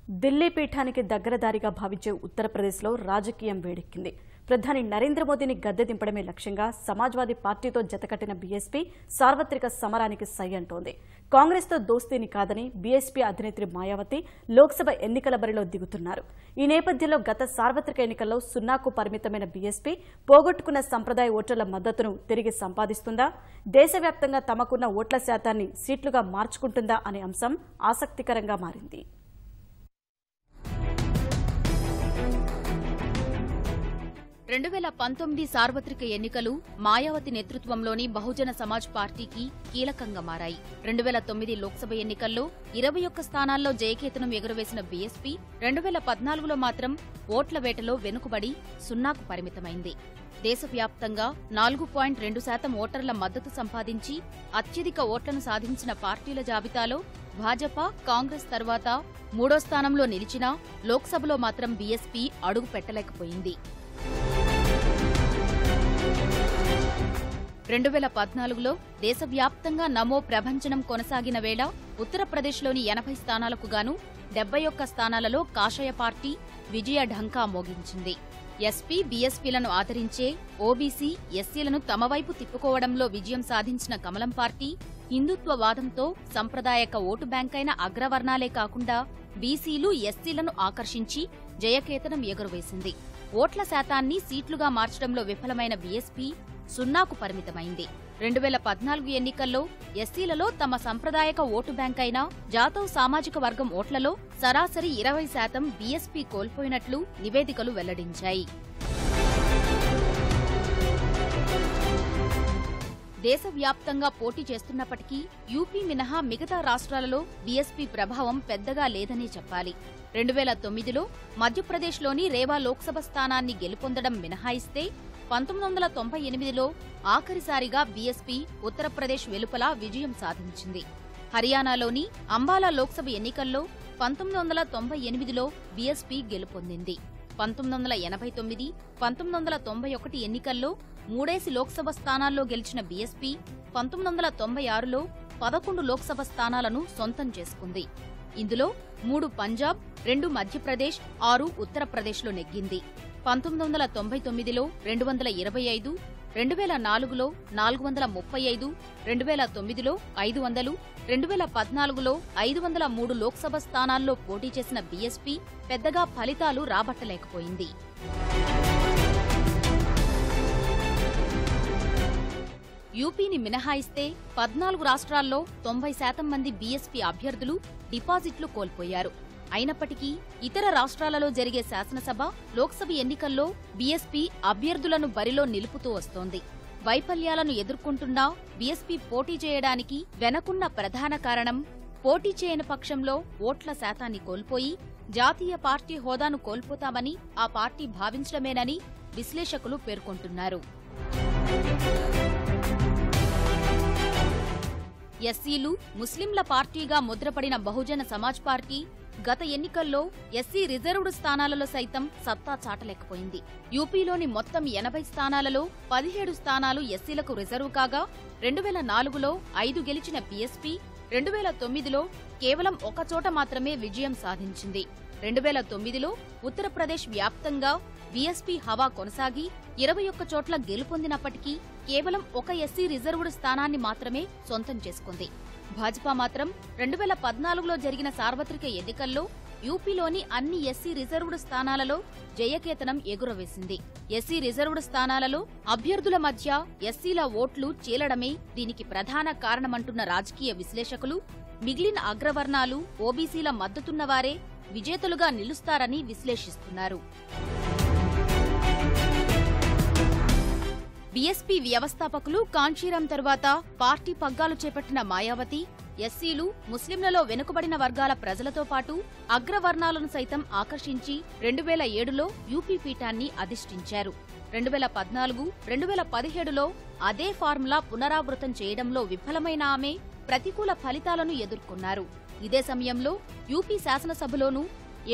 ఢిల్లీ పీఠానికి దగ్గరదారిగా భావించే ఉత్తరప్రదేశ్లో రాజకీయం వేడెక్కింది. ప్రధాని నరేంద్ర మోదీని గద్దె దింపడమే లక్ష్యంగా సమాజ్వాదీ పార్టీతో జతకట్టిన బీఎస్పీ సార్వత్రిక సమరానికి సై అంటోంది. కాంగ్రెస్తో దోస్తీని కాదని బీఎస్పీ అధినేత్రి మాయావతి లోక్సభ ఎన్నికల బరిలో దిగుతున్నారు. ఈ నేపథ్యంలో గత సార్వత్రిక ఎన్నికల్లో 0కు పరిమితమైన బీఎస్పీ పోగొట్టుకున్న సంప్రదాయ ఓటర్ల మద్దతును తిరిగి సంపాదిస్తుందా, దేశవ్యాప్తంగా తమకున్న ఓట్ల శాతాన్ని సీట్లుగా మార్చుకుంటుందా అనే అంశం ఆసక్తికరంగా మారింది. 2019 సార్వత్రిక ఎన్నికలు మాయావతి నేతృత్వంలోని బహుజన సమాజ్ పార్టీకి కీలకంగా మారాయి. 2009 లోక్సభ ఎన్నికల్లో 21 స్థానాల్లో జయకేతనం ఎగురవేసిన బీఎస్పీ 2014లో మాత్రం ఓట్ల వేటలో వెనుకబడి 0కు పరిమితమైంది. దేశవ్యాప్తంగా 4.2% ఓటర్ల మద్దతు సంపాదించి అత్యధిక ఓట్లను సాధించిన పార్టీల జాబితాలో భాజపా, కాంగ్రెస్ తర్వాత 3వ స్థానంలో నిలిచినా లోక్సభలో మాత్రం బీఎస్పీ అడుగు పెట్టలేకపోయింది. 2014లో దేశవ్యాప్తంగా నమో ప్రభంజనం కొనసాగిన వేళ ఉత్తరప్రదేశ్లోని 80 స్థానాలకు గాను 71 స్థానాలలో కాషాయ పార్టీ విజయ ఢంకా మోగించింది. ఎస్పీ, బీఎస్పీలను ఆదరించే ఓబీసీ, ఎస్సీలను తమ వైపు తిప్పుకోవడంలో విజయం సాధించిన కమలం పార్టీ హిందుత్వవాదంతో సంప్రదాయక ఓటు బ్యాంకైన అగ్రవర్ణాలే కాకుండా బీసీలు, ఎస్సీలను ఆకర్షించి జయకేతనం ఎగురవేసింది. ఓట్ల శాతాన్ని సీట్లుగా మార్చడంలో విఫలమైన బీఎస్పీ 0కు పరిమితమైంది. 2014 ఎన్నికల్లో ఎస్సీలలో తమ సంప్రదాయక ఓటు బ్యాంకైన జాతవ్ సామాజిక వర్గం ఓట్లలో సరాసరి 20% బీఎస్పీ కోల్పోయినట్లు నివేదికలు వెల్లడించాయి. దేశవ్యాప్తంగా పోటీ చేస్తున్నప్పటికీ యూపీ మినహా మిగతా రాష్ట్రాలలో బీఎస్పీ ప్రభావం పెద్దగా లేదనే చెప్పాలి. 2009లో మధ్యప్రదేశ్లోని రేవా లోక్సభ స్థానాన్ని గెలుపొందడం మినహాయిస్తే 1998లో ఆఖరిసారిగా బీఎస్పీ ఉత్తరప్రదేశ్ వెలుపల విజయం సాధించింది. హర్యానాలోని అంబాలా లోక్సభ ఎన్నికల్లో 1998లో బీఎస్పీ గెలుపొందింది. 1989, 1991 ఎన్నికల్లో 3 లోక్సభ స్థానాల్లో గెలిచిన బీఎస్పీ 1996లో 11 లోక్సభ స్థానాలను సొంతం చేసుకుంది. ఇందులో 3 పంజాబ్, 2 మధ్యప్రదేశ్, 6 ఉత్తరప్రదేశ్లో నెగ్గింది. 1999లో 225, 2004లో 435, 2009లో 500, 2014లో 503 లోక్సభ స్థానాల్లో పోటీ చేసిన బీఎస్పీ పెద్దగా ఫలితాలు రాబట్టలేకపోయింది. యూపీని మినహాయిస్తే 14 రాష్ట్రాల్లో 90% మంది బీఎస్పీ అభ్యర్థులు డిపాజిట్లు కోల్పోయారు. అయినప్పటికీ ఇతర రాష్ట్రాలలో జరిగే శాసనసభ, లోక్సభ ఎన్నికల్లో బీఎస్పీ అభ్యర్థులను బరిలో నిలుపుతూ వస్తోంది. వైఫల్యాలను ఎదుర్కొంటున్నా బీఎస్పీ పోటీ చేయడానికి వెనకున్న ప్రధాన కారణం పోటీ చేయని పక్షంలో ఓట్ల శాతాన్ని కోల్పోయి జాతీయ పార్టీ హోదాను కోల్పోతామని ఆ పార్టీ భావించడమేనని విశ్లేషకులు పేర్కొంటున్నారు. ఎస్సీలు, ముస్లింల పార్టీగా ముద్రపడిన బహుజన సమాజ్ పార్టీ గత ఎన్నికల్లో ఎస్సీ రిజర్వ్డ్ స్థానాలలో సైతం సత్తా చాటలేకపోయింది. యూపీలోని మొత్తం 80 స్థానాలలో 17 స్థానాలు ఎస్సీలకు రిజర్వ్ కాగా 2004లో 5 గెలిచిన బీఎస్పీ 2009లో కేవలం 1 చోట మాత్రమే విజయం సాధించింది. 2009లో ఉత్తరప్రదేశ్ వ్యాప్తంగా బీఎస్పీ హవా కొనసాగి 21 చోట్ల గెలుపొందినప్పటికీ కేవలం 1 ఎస్సీ రిజర్వ్డ్ స్థానాన్ని మాత్రమే సొంతం చేసుకుంది. భాజపా మాత్రం 2014లో జరిగిన సార్వత్రిక ఎన్నికల్లో యూపీలోని అన్ని ఎస్సీ రిజర్వ్డ్ స్థానాలలో జయకేతనం ఎగురవేసింది. ఎస్సీ రిజర్వ్డ్ స్థానాలలో అభ్యర్థుల మధ్య ఎస్సీల ఓట్లు చీలడమే దీనికి ప్రధాన కారణమంటున్న రాజకీయ విశ్లేషకులు మిగిలిన అగ్రవర్ణాలు, ఓబీసీల మద్దతున్నవారే విజేతలుగా నిలుస్తారని విశ్లేషిస్తున్నారు. బీఎస్పీ వ్యవస్థాపకులు కాంచీరాం తర్వాత పార్టీ పగ్గాలు చేపట్టిన మాయావతి ఎస్సీలు, ముస్లింలలో వెనుకబడిన వర్గాల ప్రజలతో పాటు అగ్రవర్ణాలను సైతం ఆకర్షించి 2007లో యూపీ పీఠాన్ని అధిష్ఠించారు. 2014, 2017లో అదే ఫార్ములా పునరావృతం చేయడంలో విఫలమైన ఆమె ప్రతికూల ఫలితాలను ఎదుర్కొన్నారు. ఇదే సమయంలో యూపీ శాసనసభలోనూ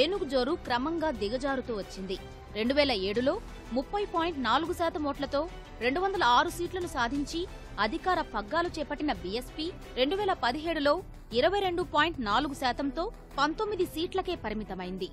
ఏనుగు జోరు క్రమంగా దిగజారుతూ వచ్చింది. 2007లో 30.4% ఓట్లతో 206 సీట్లను సాధించి అధికార పగ్గాలు చేపట్టిన బీఎస్పీ 2017లో 22.4%తో 19 సీట్లకే పరిమితమైంది.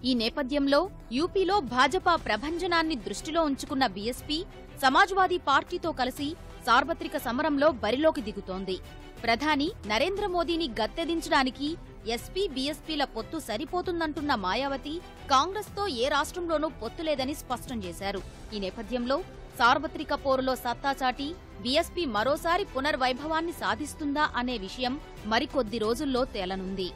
ఈ నేపథ్యంలో యూపీలో భాజపా ప్రభంజనాన్ని దృష్టిలో ఉంచుకున్న బీఎస్పీ సమాజ్వాదీ పార్టీతో కలిసి సార్వత్రిక సమరంలో బరిలోకి దిగుతోంది. ప్రధాని నరేంద్ర మోదీని గద్దెదించడానికి ఎస్పీ బీఎస్పీల పొత్తు సరిపోతుందంటున్న మాయావతి కాంగ్రెస్తో ఏ రాష్ట్రంలోనూ పొత్తు లేదని స్పష్టం చేశారు. ఈ నేపథ్యంలో సార్వత్రిక పోరులో సత్తాచాటి బీఎస్పీ మరోసారి పునర్వైభవాన్ని సాధిస్తుందా అనే విషయం మరికొద్ది రోజుల్లో తేలనుంది.